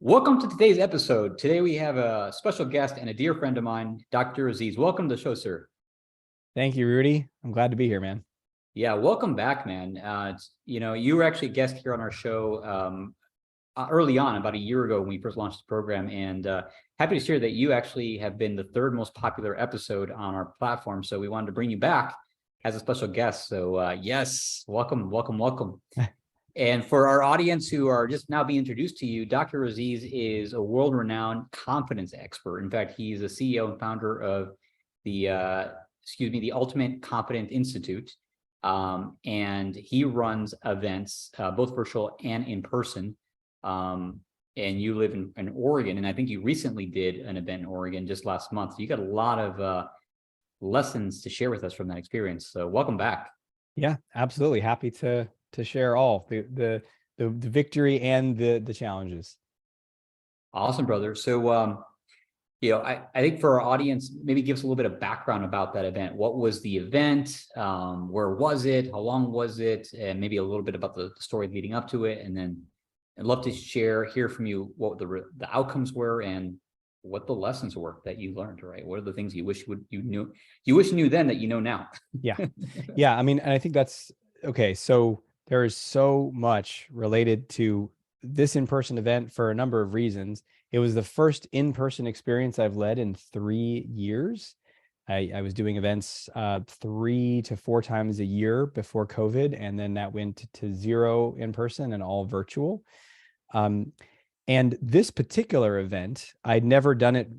Welcome to today's episode. Today we have a special guest and a dear friend of mine, Dr. Aziz. Welcome to the show, sir. Thank you, Rudy. I'm glad to be here, man. Yeah, welcome back, man. You were actually a guest here on our show early on, about a year ago when we first launched the program, and happy to share that you actually have been the third most popular episode on our platform. So we wanted to bring you back as a special guest. So yes, welcome, welcome, welcome. And for our audience who are just now being introduced to you, Dr. Aziz is a world-renowned confidence expert. In fact, he's the CEO and founder of the Ultimate Confident Institute. And he runs events, both virtual and in person. And you live in Oregon, and I think you recently did an event in Oregon just last month. So you got a lot of lessons to share with us from that experience. So welcome back. Yeah, absolutely. Happy to share all the victory and the challenges. Awesome, brother. So I think for our audience, maybe give us a little bit of background about that event. What was the event? Where was it? How long was it? And maybe a little bit about the story leading up to it. And then I'd love to hear from you what the outcomes were and what the lessons were that you learned, right? What are the things you wish you knew then that you know now? Yeah. Yeah. I mean, and I think that's okay. So there is so much related to this in-person event for a number of reasons. It was the first in-person experience I've led in 3 years. I was doing events 3 to 4 times a year before COVID, and then that went to 0 in person and all virtual. And this particular event, I'd never done it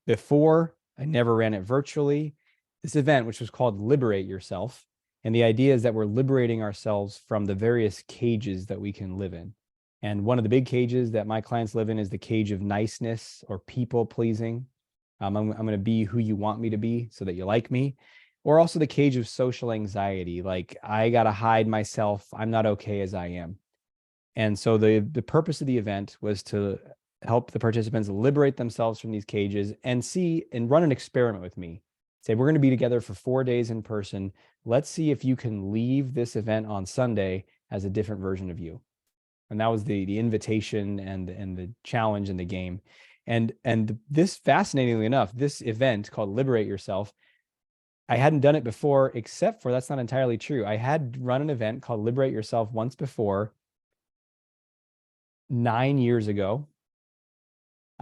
before. I never ran it virtually. This event, which was called Liberate Yourself, and the idea is that we're liberating ourselves from the various cages that we can live in. And one of the big cages that my clients live in is the cage of niceness or people pleasing. I'm going to be who you want me to be so that you like me. Or also the cage of social anxiety, like I got to hide myself. I'm not okay as I am. And so the purpose of the event was to help the participants liberate themselves from these cages and see and run an experiment with me. Say, we're going to be together for 4 days in person. Let's see if you can leave this event on Sunday as a different version of you. And that was the invitation and the challenge in the game. And this, fascinatingly enough, this event called Liberate Yourself, I hadn't done it before, except for that's not entirely true. I had run an event called Liberate Yourself once before, 9 years ago.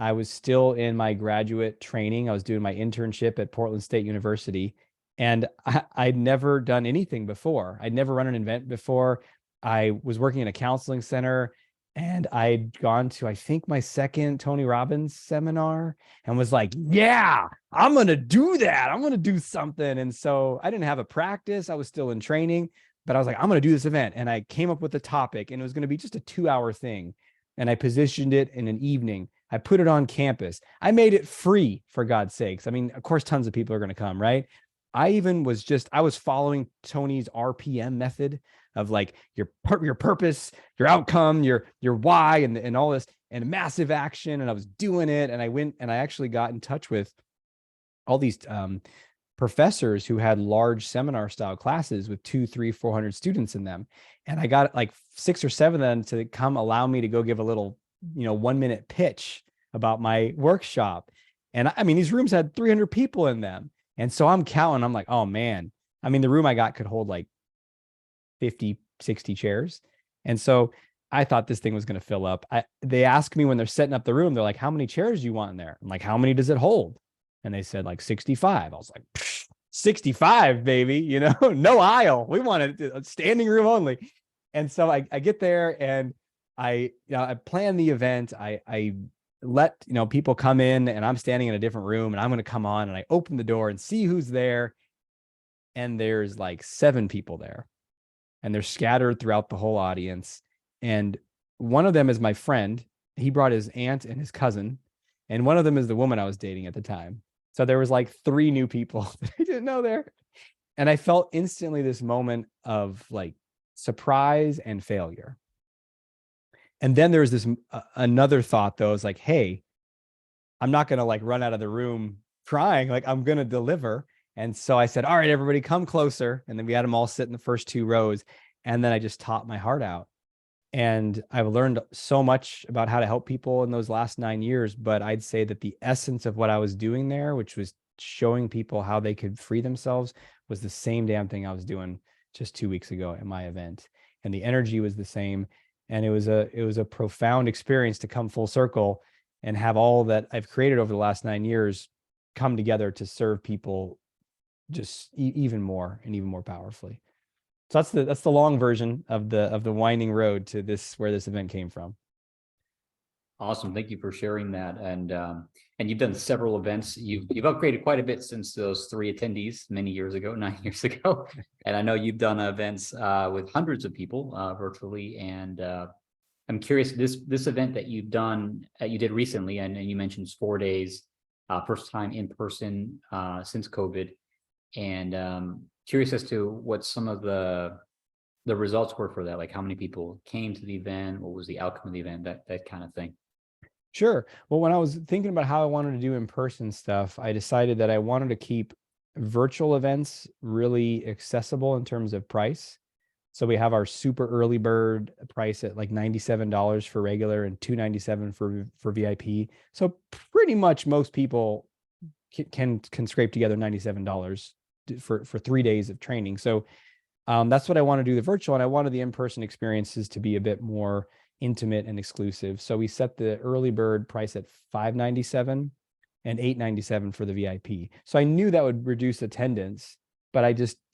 I was still in my graduate training. I was doing my internship at Portland State University, and I'd never done anything before. I'd never run an event before. I was working in a counseling center, and I'd gone to, I think, my second Tony Robbins seminar and was like, yeah, I'm going to do that. I'm going to do something. And so I didn't have a practice. I was still in training, but I was like, I'm going to do this event. And I came up with the topic, and it was going to be just a 2-hour thing. And I positioned it in an evening. I put it on campus. I made it free, for God's sakes. I mean, of course, tons of people are going to come, right? I was following Tony's RPM method of like your purpose, your outcome, your why, and all this, and massive action. And I was doing it. And I went and I actually got in touch with all these professors who had large seminar style classes with 200, 300, 400 students in them. And I got like 6 or 7 of them to come allow me to go give a little, 1-minute pitch about my workshop. And I mean, these rooms had 300 people in them. And so I'm counting, I'm like, oh man, I mean, the room I got could hold like 50, 60 chairs. And so I thought this thing was going to fill up. They asked me when they're setting up the room, they're like, how many chairs do you want in there? I'm like, how many does it hold? And they said like 65. I was like, 65, baby, no aisle. We wanted a standing room only. And so I get there and I plan the event. I let people come in, and I'm standing in a different room, and I'm going to come on, and I open the door and see who's there. And there's like 7 people there, and they're scattered throughout the whole audience. And one of them is my friend. He brought his aunt and his cousin, and one of them is the woman I was dating at the time. So there was like 3 new people that I didn't know there. And I felt instantly this moment of like surprise and failure. And then there was this another thought though, is like, hey, I'm not going to like run out of the room crying. Like I'm going to deliver. And so I said, all right, everybody come closer. And then we had them all sit in the first 2 rows. And then I just taught my heart out. And I've learned so much about how to help people in those last 9 years. But I'd say that the essence of what I was doing there, which was showing people how they could free themselves, was the same damn thing I was doing just 2 weeks ago at my event. And the energy was the same. And it was a profound experience to come full circle and have all that I've created over the last 9 years come together to serve people just even more and even more powerfully. So that's the long version of the winding road to this, where this event came from. Awesome. Thank you for sharing that. And you've done several events. You've upgraded quite a bit since those 3 attendees many years ago, 9 years ago. And I know you've done events with hundreds of people virtually. And I'm curious, this event that you've done, you did recently, and you mentioned it's 4 days, first time in person since COVID. And curious as to what some of the results were for that, like how many people came to the event, what was the outcome of the event, that kind of thing. Sure. Well, when I was thinking about how I wanted to do in-person stuff, I decided that I wanted to keep virtual events really accessible in terms of price. So we have our super early bird price at like $97 for regular and $297 for VIP. So pretty much most people can scrape together $97 for 3 days of training. So that's what I want to do the virtual, and I wanted the in-person experiences to be a bit more intimate and exclusive. So we set the early bird price at $597 and $897 for the VIP. So I knew that would reduce attendance, but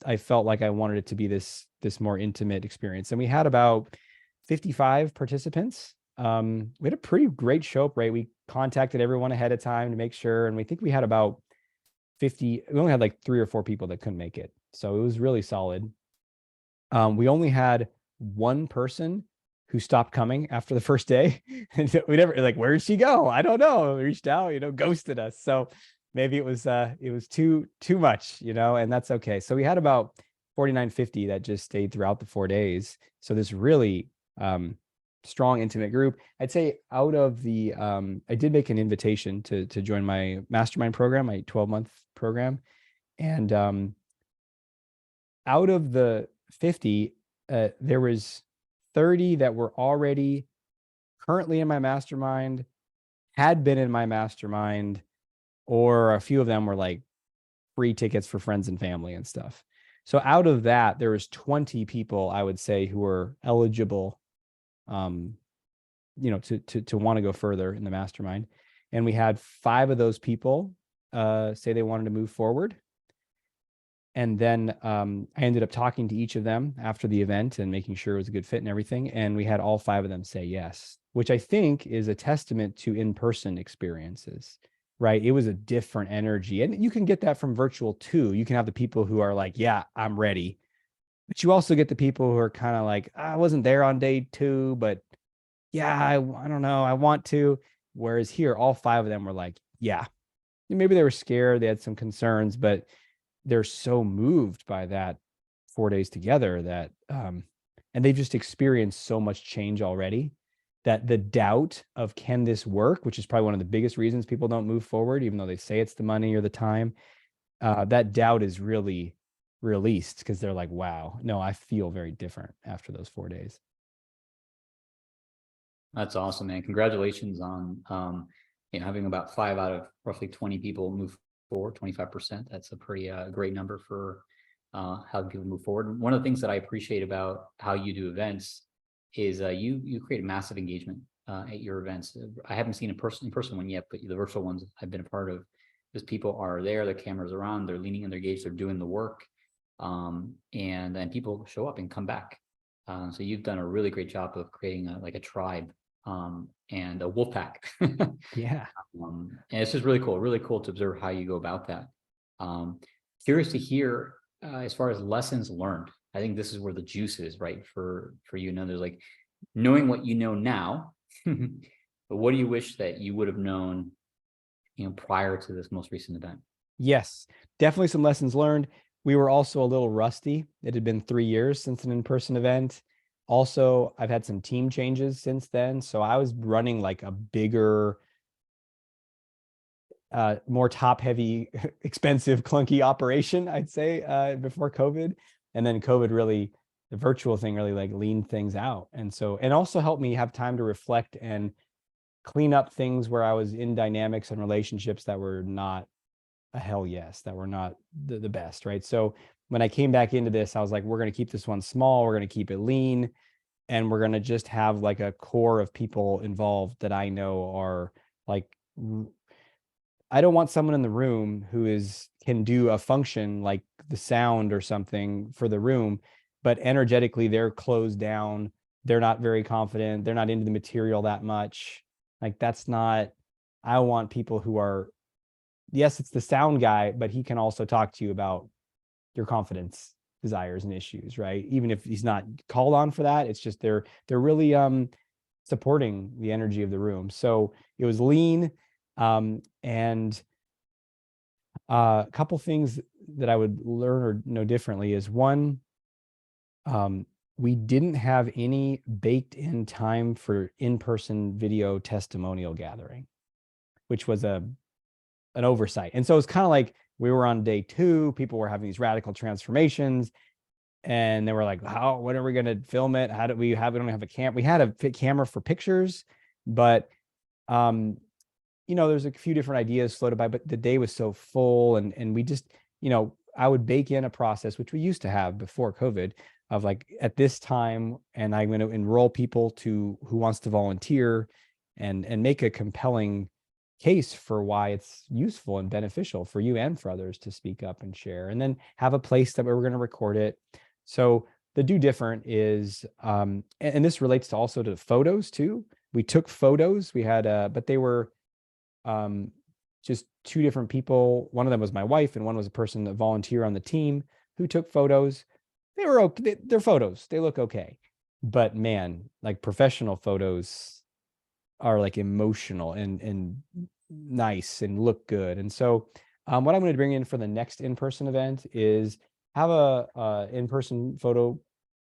I felt like I wanted it to be this more intimate experience. And we had about 55 participants. We had a pretty great show up rate. We contacted everyone ahead of time to make sure, and we think we had about 50. We only had like 3 or 4 people that couldn't make it, so it was really solid. We only had one person who stopped coming after the first day. And we never, like, where did she go? I don't know. We reached out, ghosted us. So maybe it was too much, and that's okay. So we had about 4950 that just stayed throughout the 4 days. So this really strong, intimate group. I'd say out of the, I did make an invitation to join my mastermind program, my 12-month program. And out of the 50, there was 30 that were already currently in my mastermind, had been in my mastermind, or a few of them were like free tickets for friends and family and stuff. So out of that, there was 20 people, I would say, who were eligible, to want to go further in the mastermind. And we had 5 of those people say they wanted to move forward. And then I ended up talking to each of them after the event and making sure it was a good fit and everything. And we had all 5 of them say yes, which I think is a testament to in-person experiences, right? It was a different energy. And you can get that from virtual too. You can have the people who are like, yeah, I'm ready. But you also get the people who are kind of like, I wasn't there on day 2, but yeah, I don't know, I want to. Whereas here, all 5 of them were like, yeah. Maybe they were scared, they had some concerns, but they're so moved by that 4 days together that, and they've just experienced so much change already, that the doubt of, can this work, which is probably one of the biggest reasons people don't move forward, even though they say it's the money or the time, that doubt is really released, because they're like, wow, no, I feel very different after those 4 days. That's awesome, man. Congratulations on having about 5 out of roughly 20 people move forward, 25%. That's a pretty great number for how people move forward. One of the things that I appreciate about how you do events is you create massive engagement at your events. I haven't seen a in person one yet, but the virtual ones I've been a part of, because people are there, their cameras are on, they're leaning in their gaze, they're doing the work, and then people show up and come back. So you've done a really great job of creating a tribe and a wolf pack. Yeah. And it's just really cool to observe how you go about that. Curious to hear as far as lessons learned. I think this is where the juice is, right? For you and others, like knowing what you know now, but what do you wish that you would have known, prior to this most recent event? Yes, definitely some lessons learned. We were also a little rusty. It had been 3 years since an in-person event. Also, I've had some team changes since then. So I was running like a bigger, more top-heavy, expensive, clunky operation, I'd say, before COVID. And then COVID really the virtual thing really like leaned things out. And so, and also helped me have time to reflect and clean up things where I was in dynamics and relationships that were not a hell yes, that were not the best, right? So when I came back into this, I was like, we're going to keep this one small, we're going to keep it lean, and we're going to just have like a core of people involved that I know are like, I don't want someone in the room who can do a function like the sound or something for the room, but energetically they're closed down, they're not very confident, they're not into the material that much. Like that's not, I want people who are, yes, it's the sound guy, but he can also talk to you about your confidence, desires, and issues, right? Even if he's not called on for that, it's just they're really supporting the energy of the room. So it was lean, and a couple things that I would learn or know differently is one, we didn't have any baked in time for in-person video testimonial gathering, which was an oversight. And so it's kind of like we were on day 2, people were having these radical transformations, and they were like, when are we going to film it? How do we don't have a camera? We had a camera for pictures, but there's a few different ideas floated by, but the day was so full, and we just, I would bake in a process, which we used to have before COVID, of like at this time, and I'm going to enroll people who wants to volunteer and make a compelling case for why it's useful and beneficial for you and for others to speak up and share, and then have a place that we're going to record it. So the do different is, and this relates to also to the photos too. We took photos, we had, but they were just 2 different people. One of them was my wife, and one was a person that volunteered on the team who took photos. They were okay. They're photos. They look okay. But man, like professional photos are like emotional and nice and look good. And so what I'm going to bring in for the next in-person event is have a in-person photo,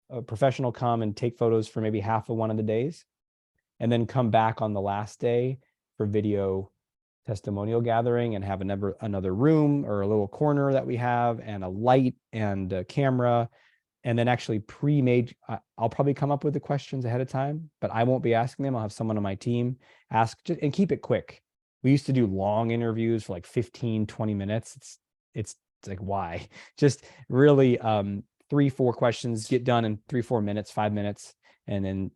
a professional come and take photos for maybe half of one of the days, and then come back on the last day for video testimonial gathering, and have another room or a little corner that we have, and a light and a camera. And then actually pre-made, I'll probably come up with the questions ahead of time, but I won't be asking them. I'll have someone on my team ask, and keep it quick. We used to do long interviews for like 15, 20 minutes. It's like, why? Just really 3-4 questions, get done in 3-4 minutes, 5 minutes, and then,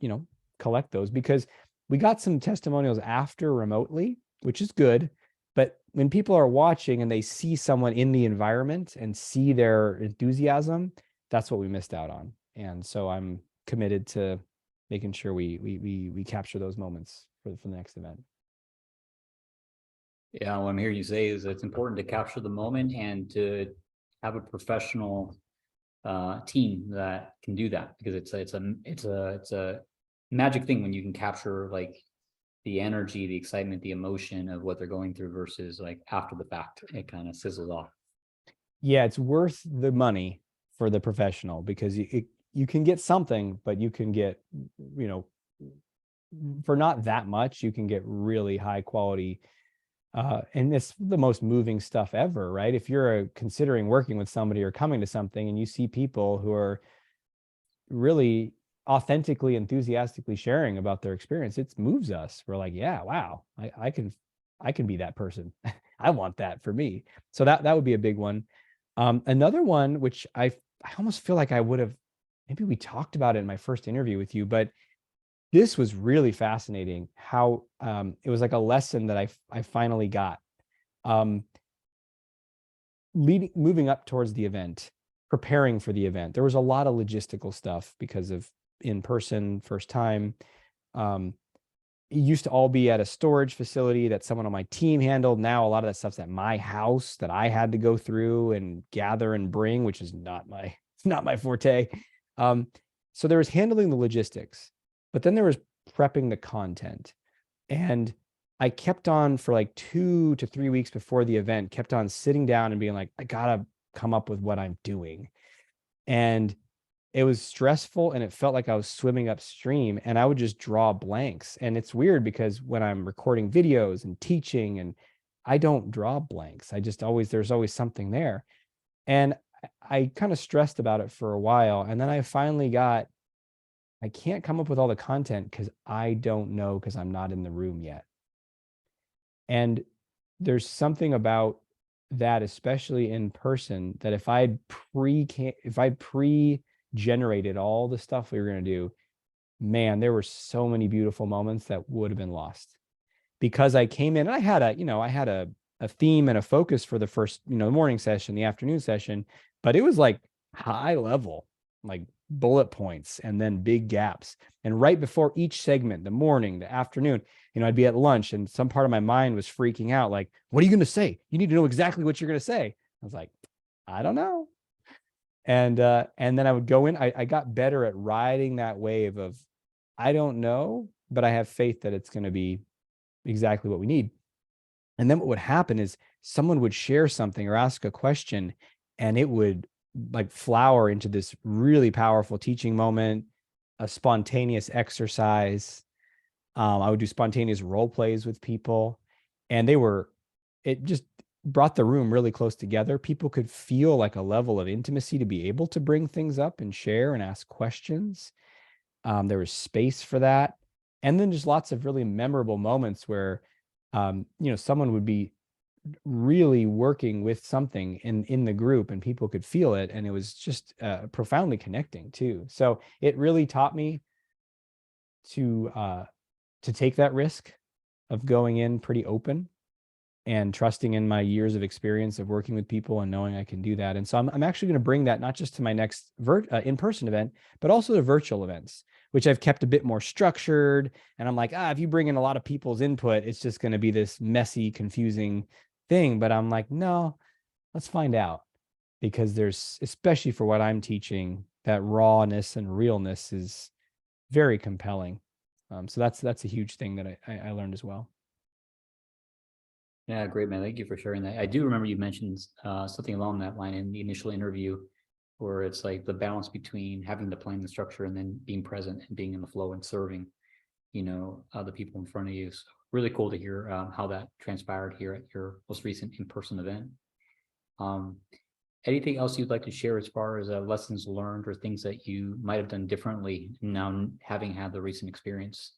collect those, because we got some testimonials after remotely, which is good. But when people are watching and they see someone in the environment and see their enthusiasm, that's what we missed out on. And so I'm committed to making sure we capture those moments for the next event. Yeah, what I'm hearing you say is it's important to capture the moment and to have a professional team that can do that, because it's a magic thing when you can capture like the energy, the excitement, the emotion of what they're going through versus like after the fact, it kind of sizzles off. Yeah, it's worth the money for the professional, because you can get something, but you can get, for not that much, you can get really high quality, and it's the most moving stuff ever, right? If you're considering working with somebody or coming to something and you see people who are really authentically, enthusiastically sharing about their experience, it moves us. We're like, yeah, wow, I can be that person. I want that for me. So that would be a big one. Another one, which I almost feel like I would have, maybe we talked about it in my first interview with you, but this was really fascinating how it was like a lesson that I finally got. Moving up towards the event, preparing for the event, there was a lot of logistical stuff because of in-person, first time. It used to all be at a storage facility that someone on my team handled. Now a lot of that stuff's at my house that I had to go through and gather and bring, which is not my forte. So there was handling the logistics, but then there was prepping the content. And I kept on for like 2 to 3 weeks before the event, kept on sitting down and being like, I gotta come up with what I'm doing. And it was stressful, and it felt like I was swimming upstream, and I would just draw blanks. And it's weird because when I'm recording videos and teaching, and I don't draw blanks, there's always something there. And I kind of stressed about it for a while. And then I finally I can't come up with all the content because I don't know, because I'm not in the room yet. And there's something about that, especially in person, that if I pre-generated all the stuff we were going to do, man, there were so many beautiful moments that would have been lost, because I came in and I had a theme and a focus for the first, the morning session, the afternoon session, but it was like high level, like bullet points and then big gaps. And right before each segment, the morning, the afternoon, I'd be at lunch and some part of my mind was freaking out. Like, what are you going to say? You need to know exactly what you're going to say. I was like, I don't know. And then I would go in, I got better at riding that wave of, I don't know, but I have faith that it's going to be exactly what we need. And then what would happen is someone would share something or ask a question, and it would like flower into this really powerful teaching moment, a spontaneous exercise. I would do spontaneous role plays with people, and it just brought the room really close together. People could feel like a level of intimacy to be able to bring things up and share and ask questions. There was space for that. And then just lots of really memorable moments where, someone would be really working with something in the group and people could feel it. And it was just profoundly connecting too. So it really taught me to take that risk of going in pretty open and trusting in my years of experience of working with people and knowing I can do that. And so I'm actually going to bring that not just to my next in-person event, but also to virtual events, which I've kept a bit more structured. And I'm like, if you bring in a lot of people's input, it's just going to be this messy, confusing thing. But I'm like, no, let's find out, because there's, especially for what I'm teaching, that rawness and realness is very compelling. So that's a huge thing that I learned as well. Yeah, great, man. Thank you for sharing that. I do remember you mentioned something along that line in the initial interview, where it's like the balance between having the plan, the structure, and then being present and being in the flow and serving, the people in front of you. So really cool to hear how that transpired here at your most recent in-person event. Anything else you'd like to share as far as lessons learned or things that you might have done differently now having had the recent experience?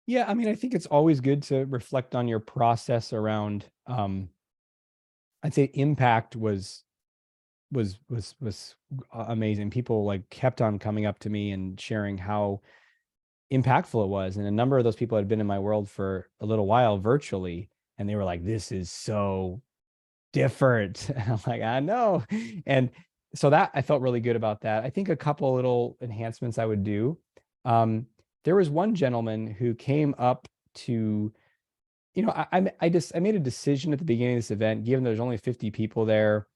Yeah, I mean, I think it's always good to reflect on your process around, I'd say impact was amazing. People like kept on coming up to me and sharing how impactful it was. And a number of those people had been in my world for a little while virtually, and they were like, this is so different. And I'm like, I know. And so that I felt really good about that. I think a couple little enhancements I would do. There was one gentleman who came up to, I made a decision at the beginning of this event, given there's only 50 people there,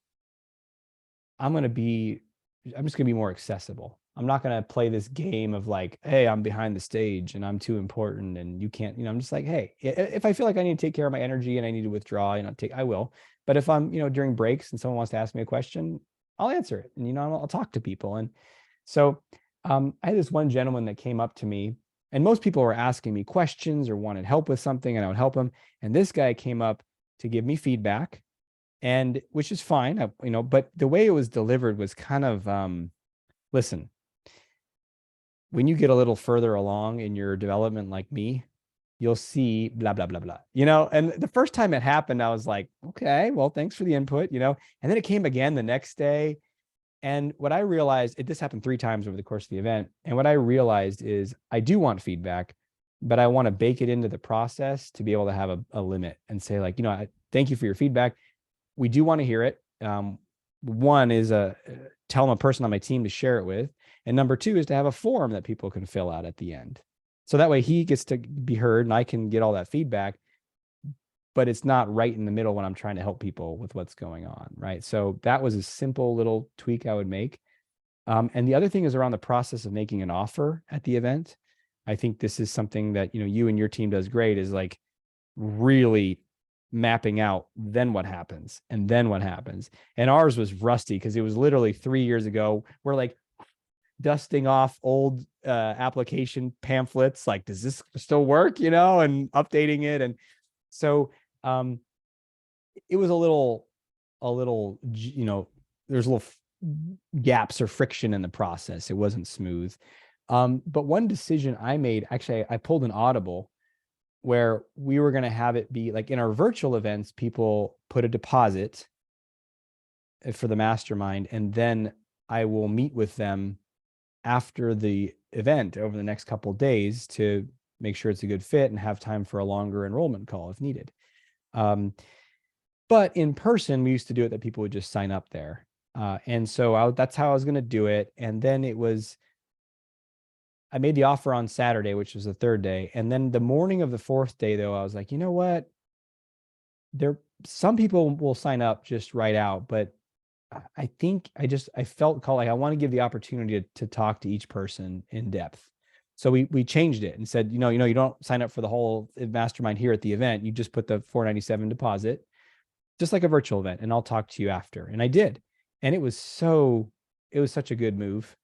I'm just going to be more accessible. I'm not going to play this game of like, hey, I'm behind the stage and I'm too important and you can't, I'm just like, hey, if I feel like I need to take care of my energy and I need to withdraw, I will. But if I'm, during breaks and someone wants to ask me a question, I'll answer it. And, I'll talk to people. And so I had this one gentleman that came up to me, and most people were asking me questions or wanted help with something, and I would help them. And this guy came up to give me feedback, and which is fine, but the way it was delivered was kind of, listen, when you get a little further along in your development like me, you'll see blah, blah, blah, blah, and the first time it happened, I was like, okay, well, thanks for the input, and then it came again the next day. And what I realized, this happened 3 times over the course of the event. And what I realized is I do want feedback, but I want to bake it into the process to be able to have a limit and say like, thank you for your feedback. We do want to hear it. One is tell a person on my team to share it with. And number 2 is to have a form that people can fill out at the end. So that way he gets to be heard and I can get all that feedback, but it's not right in the middle when I'm trying to help people with what's going on, right? So that was a simple little tweak I would make. And the other thing is around the process of making an offer at the event. I think this is something that, you and your team does great, is like really mapping out then what happens and then what happens. And ours was rusty because it was literally 3 years ago. We're like dusting off old application pamphlets. Like, does this still work? And updating it. And so it was a little, there's little gaps or friction in the process. It wasn't smooth. But one decision I made, actually, I pulled an audible where we were going to have it be like in our virtual events, people put a deposit for the mastermind, and then I will meet with them after the event over the next couple of days to make sure it's a good fit and have time for a longer enrollment call if needed. But in person, we used to do it that people would just sign up there. And so that's how I was going to do it. And then I made the offer on Saturday, which was the third day. And then the morning of the fourth day, though, I was like, you know what? Some people will sign up just right out, but I think I felt called, like I want to give the opportunity to talk to each person in depth. So we changed it and said, you don't sign up for the whole mastermind here at the event. You just put the $497 deposit, just like a virtual event, and I'll talk to you after. And I did. And it was such a good move.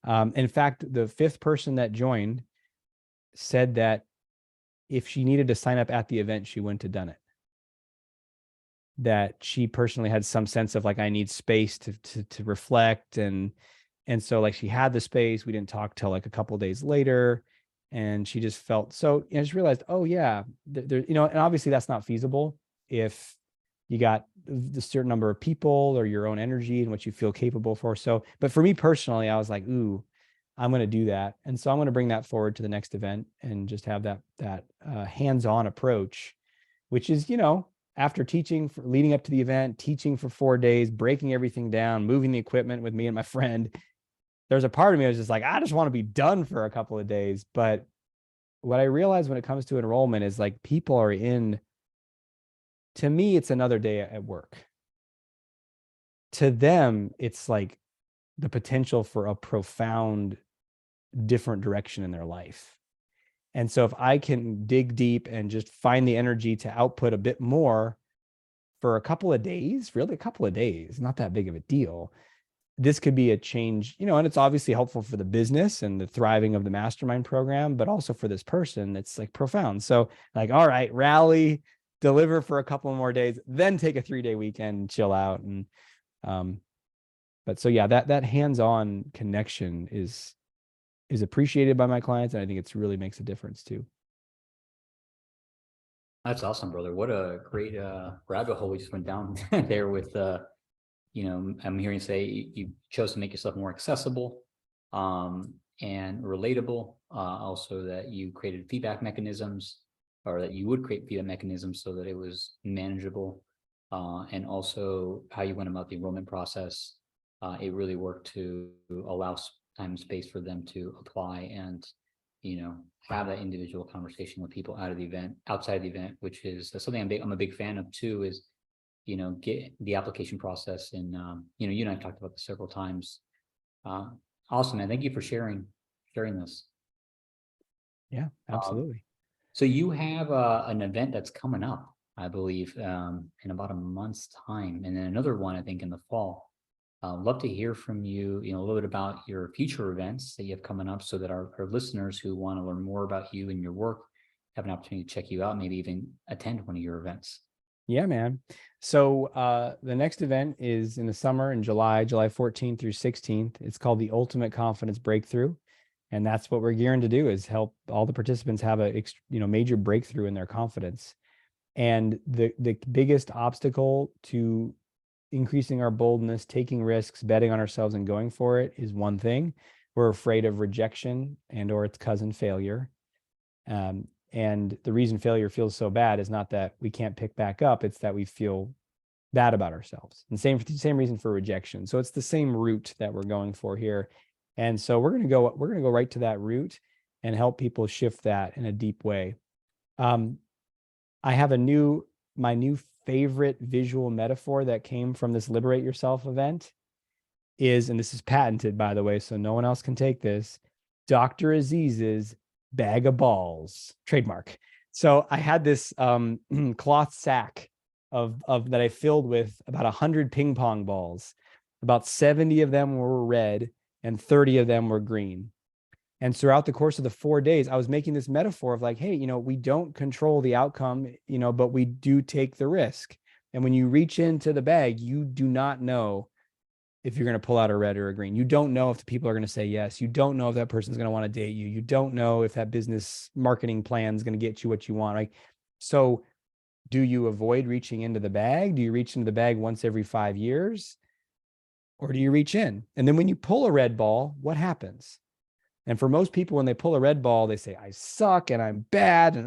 In fact, the fifth person that joined said that if she needed to sign up at the event, she wouldn't have done it. That she personally had some sense of like, I need space to reflect. And so like she had the space. We didn't talk till like a couple of days later. And she just felt so, I just realized, oh yeah, there, and obviously that's not feasible if you got the certain number of people or your own energy and what you feel capable for. So, but for me personally, I was like, ooh, I'm going to do that. And so I'm going to bring that forward to the next event and just have that hands-on approach, which is, after teaching leading up to the event, teaching for 4 days, breaking everything down, moving the equipment with me and my friend, there's a part of me that was just like, I just want to be done for a couple of days. But what I realized when it comes to enrollment is like people are to me, it's another day at work. To them, it's like the potential for a profound different direction in their life. And so if I can dig deep and just find the energy to output a bit more for a couple of days, really a couple of days, not that big of a deal, this could be a change, and it's obviously helpful for the business and the thriving of the mastermind program, but also for this person, it's like profound. So like, all right, rally, deliver for a couple more days, then take a 3-day weekend and chill out. And, but so yeah, that hands-on connection is appreciated by my clients. And I think it's really makes a difference too. That's awesome, brother. What a great rabbit hole we just went down there with, I'm hearing you say you chose to make yourself more accessible and relatable. Also that you created feedback mechanisms, or that you would create feedback mechanisms so that it was manageable. And also how you went about the enrollment process. It really worked to allow time and space for them to apply and, have that individual conversation with people outside of the event, which is something I'm a big fan of too, is, get the application process. And, you and I have talked about this several times. Awesome, man. Thank you for sharing this. Yeah, absolutely. So you have an event that's coming up, I believe, in about a month's time, and then another one, I think, in the fall. Love to hear from you, a little bit about your future events that you have coming up, so that our listeners who want to learn more about you and your work have an opportunity to check you out, maybe even attend one of your events. Yeah, man. So the next event is in the summer in July 14th through 16th. It's called the Ultimate Confidence Breakthrough. And that's what we're gearing to do, is help all the participants have a major breakthrough in their confidence. And the biggest obstacle to increasing our boldness, taking risks, betting on ourselves and going for it is one thing. We're afraid of rejection or its cousin, failure. And the reason failure feels so bad is not that we can't pick back up, it's that we feel bad about ourselves. And same reason for rejection. So it's the same route that we're going for here. And so we're going to go right to that route and help people shift that in a deep way. I have my new favorite visual metaphor that came from this Liberate Yourself event is, and this is patented, by the way, so no one else can take this, Dr. Aziz's bag of balls, trademark. So I had this cloth sack of that I filled with about 100 ping pong balls. About 70 of them were red and 30 of them were green. And throughout the course of the 4 days, I was making this metaphor of like, hey, we don't control the outcome, but we do take the risk. And when you reach into the bag, you do not know if you're going to pull out a red or a green. You don't know if the people are going to say yes. You don't know if that person's going to want to date you. You don't know if that business marketing plan is going to get you what you want. Right? So do you avoid reaching into the bag? Do you reach into the bag once every 5 years? Or do you reach in? And then when you pull a red ball, what happens? And for most people, when they pull a red ball, they say, I suck and I'm bad.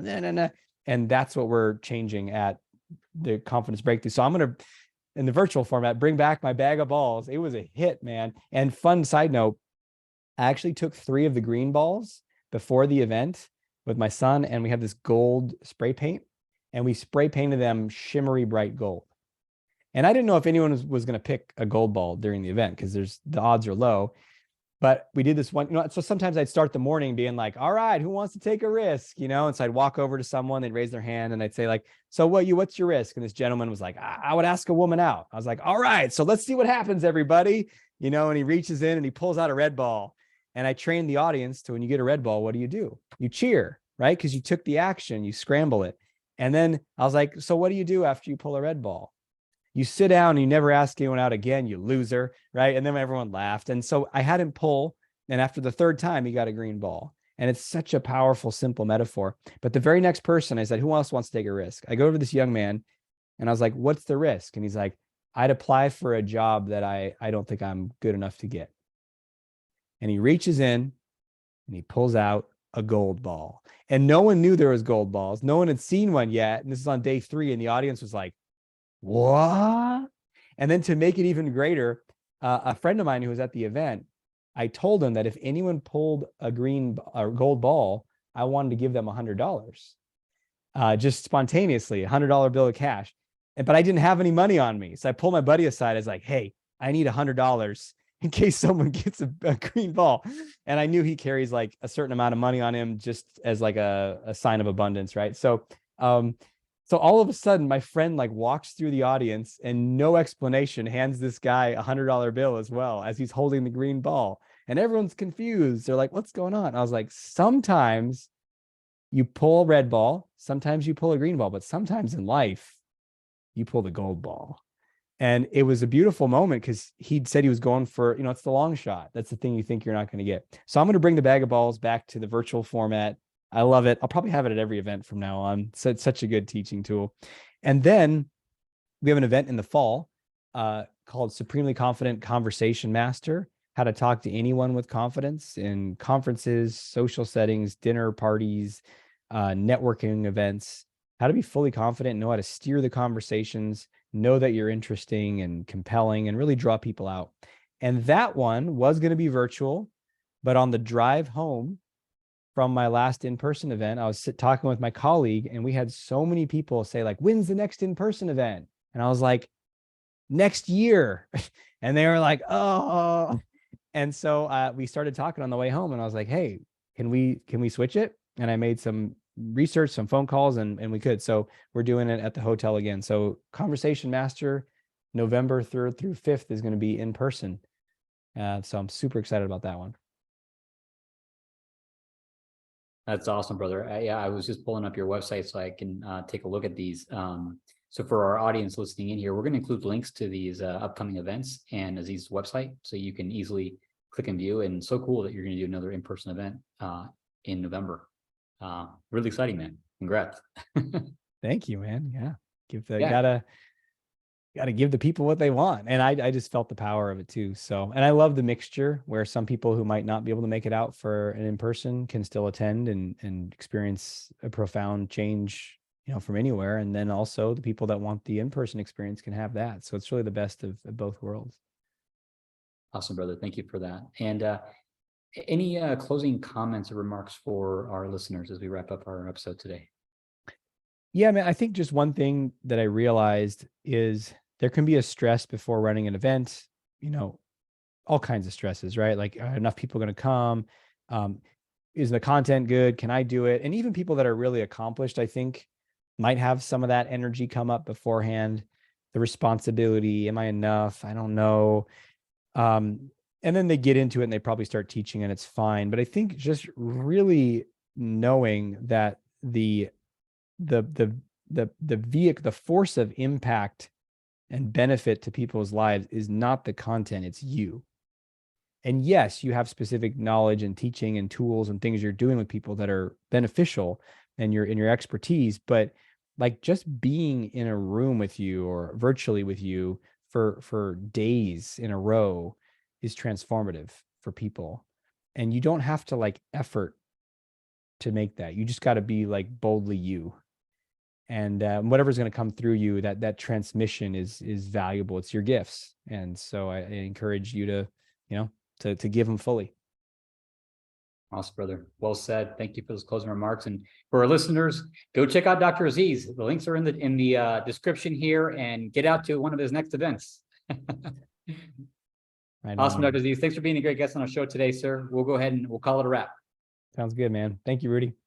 And that's what we're changing at the Confidence Breakthrough. So I'm going to, in the virtual format, bring back my bag of balls. It was a hit, man. And fun side note, I actually took 3 of the green balls before the event with my son, and we had this gold spray paint, and we spray painted them shimmery bright gold. And I didn't know if anyone was going to pick a gold ball during the event because the odds are low. But we did this one, so sometimes I'd start the morning being like, all right, who wants to take a risk? And so I'd walk over to someone, they'd raise their hand, and I'd say like, so what's your risk? And this gentleman was like, I would ask a woman out. I was like, all right, so let's see what happens, everybody. And he reaches in and he pulls out a red ball. And I trained the audience to, when you get a red ball, what do? You cheer, right? Because you took the action, you scramble it. And then I was like, so what do you do after you pull a red ball? You sit down and you never ask anyone out again, you loser, right? And then everyone laughed. And so I had him pull, and after the 3rd time, he got a green ball. And it's such a powerful, simple metaphor. But the very next person, I said, who else wants to take a risk? I go over to this young man and I was like, what's the risk? And he's like, I'd apply for a job that I don't think I'm good enough to get. And he reaches in and he pulls out a gold ball. And no one knew there was gold balls. No one had seen one yet. And this is on day 3. And the audience was like, what? And then to make it even greater, a friend of mine who was at the event, I told him that if anyone pulled a gold ball, I wanted to give them $100, just spontaneously, $100 bill of cash. But I didn't have any money on me. So I pulled my buddy aside. I was like, hey, I need $100 in case someone gets a green ball. And I knew he carries like a certain amount of money on him just as like a sign of abundance, right? So all of a sudden, my friend like walks through the audience and no explanation hands this guy a $100 bill as well as he's holding the green ball. And everyone's confused. They're like, what's going on? I was like, sometimes you pull a red ball, sometimes you pull a green ball, but sometimes in life, you pull the gold ball. And it was a beautiful moment because he'd said he was going for, it's the long shot. That's the thing you think you're not going to get. So I'm going to bring the bag of balls back to the virtual format. I love it. I'll probably have it at every event from now on. So it's such a good teaching tool. And then we have an event in the fall called Supremely Confident Conversation Master, how to talk to anyone with confidence in conferences, social settings, dinner parties, networking events, how to be fully confident, know how to steer the conversations, know that you're interesting and compelling, and really draw people out. And that one was going to be virtual, but on the drive home from my last in-person event, I was talking with my colleague, and we had so many people say like, when's the next in-person event? And I was like, next year. And they were like, oh. And so we started talking on the way home, and I was like, hey, can we switch it? And I made some research, some phone calls, and we could. So we're doing it at the hotel again. So Conversation Master, November 3rd through 5th is going to be in person. So I'm super excited about that one. That's awesome, brother. I was just pulling up your website so I can take a look at these. So for our audience listening in here, we're going to include links to these upcoming events and Aziz's website, so you can easily click and view. And so cool that you're going to do another in-person event in November. Really exciting, man. Congrats. Thank you, man. Yeah. Yeah. Gotta give the people what they want. And I just felt the power of it too. So, and I love the mixture where some people who might not be able to make it out for an in-person can still attend and experience a profound change, from anywhere. And then also the people that want the in-person experience can have that. So it's really the best of both worlds. Awesome, brother. Thank you for that. And any closing comments or remarks for our listeners as we wrap up our episode today? Yeah, man, I think just one thing that I realized is there can be a stress before running an event, all kinds of stresses, right? Like, are enough people going to come? Is the content good? Can I do it? And even people that are really accomplished, I think, might have some of that energy come up beforehand. The responsibility, am I enough? I don't know. And then they get into it and they probably start teaching and it's fine. But I think just really knowing that the vehicle, the force of impact and benefit to people's lives is not the content, it's you. And yes, you have specific knowledge and teaching and tools and things you're doing with people that are beneficial and in your expertise, but like just being in a room with you or virtually with you for days in a row is transformative for people. And you don't have to like effort to make that. You just got to be like boldly you. And whatever's going to come through you, that transmission is valuable. It's your gifts. And so I encourage you to, to give them fully. Awesome, brother. Well said. Thank you for those closing remarks. And for our listeners, go check out Dr. Aziz. The links are in the description here, and get out to one of his next events. Right Awesome, on. Dr. Aziz. Thanks for being a great guest on our show today, sir. We'll go ahead and we'll call it a wrap. Sounds good, man. Thank you, Rudy.